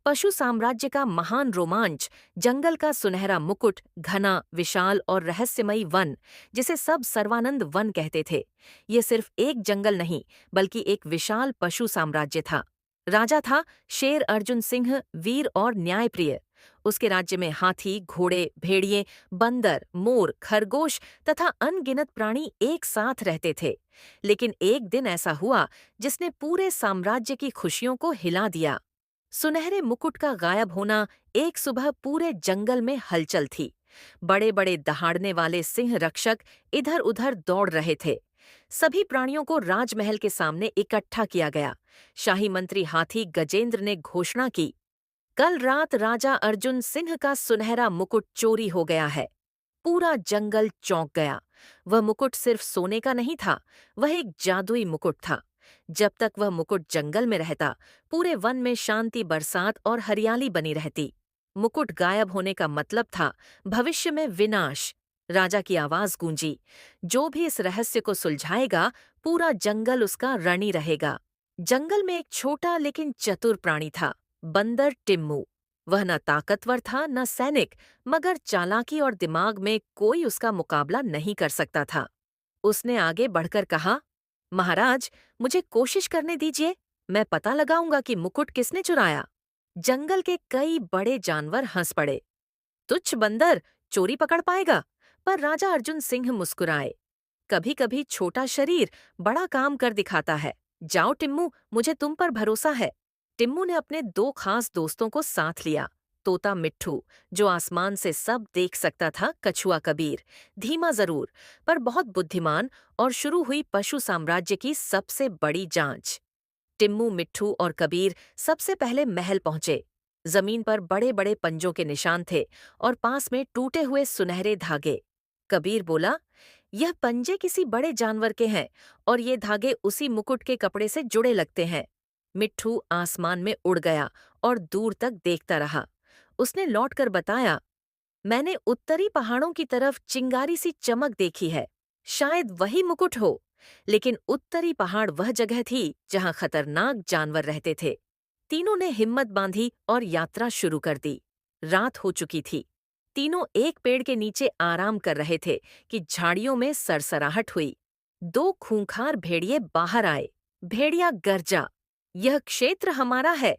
पशु साम्राज्य का महान रोमांच, जंगल का सुनहरा मुकुट, घना, विशाल और रहस्यमयी वन, जिसे सब सर्वानंद वन कहते थे। ये सिर्फ एक जंगल नहीं, बल्कि एक विशाल पशु साम्राज्य था। राजा था शेर अर्जुन सिंह, वीर और न्यायप्रिय। उसके राज्य में हाथी, घोड़े, भेड़िए, बंदर, मोर, खरगोश तथा अनगिनत प्राणी एक साथ रहते थे। लेकिन एक दिन ऐसा हुआ जिसने पूरे साम्राज्य की खुशियों को हिला दिया। सुनहरे मुकुट का गायब होना। एक सुबह पूरे जंगल में हलचल थी। बड़े बड़े दहाड़ने वाले सिंह रक्षक इधर उधर दौड़ रहे थे। सभी प्राणियों को राजमहल के सामने इकट्ठा किया गया। शाही मंत्री हाथी गजेंद्र ने घोषणा की, कल रात राजा अर्जुन सिंह का सुनहरा मुकुट चोरी हो गया है। पूरा जंगल चौंक गया। वह मुकुट सिर्फ सोने का नहीं था, वह एक जादुई मुकुट था। जब तक वह मुकुट जंगल में रहता, पूरे वन में शांति, बरसात और हरियाली बनी रहती। मुकुट गायब होने का मतलब था भविष्य में विनाश। राजा की आवाज गूंजी, जो भी इस रहस्य को सुलझाएगा, पूरा जंगल उसका ऋणी रहेगा। जंगल में एक छोटा लेकिन चतुर प्राणी था, बंदर टिम्मू। वह न ताकतवर था न सैनिक, मगर चालाकी और दिमाग में कोई उसका मुकाबला नहीं कर सकता था। उसने आगे बढ़कर कहा, महाराज, मुझे कोशिश करने दीजिए। मैं पता लगाऊंगा कि मुकुट किसने चुराया। जंगल के कई बड़े जानवर हंस पड़े। तुच्छ बंदर, चोरी पकड़ पाएगा? पर राजा अर्जुन सिंह मुस्कुराए। कभी कभी छोटा शरीर बड़ा काम कर दिखाता है। जाओ टिम्मू, मुझे तुम पर भरोसा है। टिम्मू ने अपने दो खास दोस्तों को साथ लिया। तोता मिट्ठू, जो आसमान से सब देख सकता था, कछुआ कबीर, धीमा जरूर पर बहुत बुद्धिमान, और शुरू हुई पशु साम्राज्य की सबसे बड़ी जांच। टिम्मू, मिट्ठू और कबीर सबसे पहले महल पहुंचे। जमीन पर बड़े बड़े पंजों के निशान थे और पास में टूटे हुए सुनहरे धागे। कबीर बोला, यह पंजे किसी बड़े जानवर के हैं और ये धागे उसी मुकुट के कपड़े से जुड़े लगते हैं। मिट्ठू आसमान में उड़ गया और दूर तक देखता रहा। उसने लौटकर बताया, मैंने उत्तरी पहाड़ों की तरफ चिंगारी सी चमक देखी है। शायद वही मुकुट हो। लेकिन उत्तरी पहाड़ वह जगह थी जहां खतरनाक जानवर रहते थे। तीनों ने हिम्मत बांधी और यात्रा शुरू कर दी। रात हो चुकी थी। तीनों एक पेड़ के नीचे आराम कर रहे थे कि झाड़ियों में सरसराहट हुई। दो खूंखार भेड़िए बाहर आए। भेड़िया गर्जा, यह क्षेत्र हमारा है,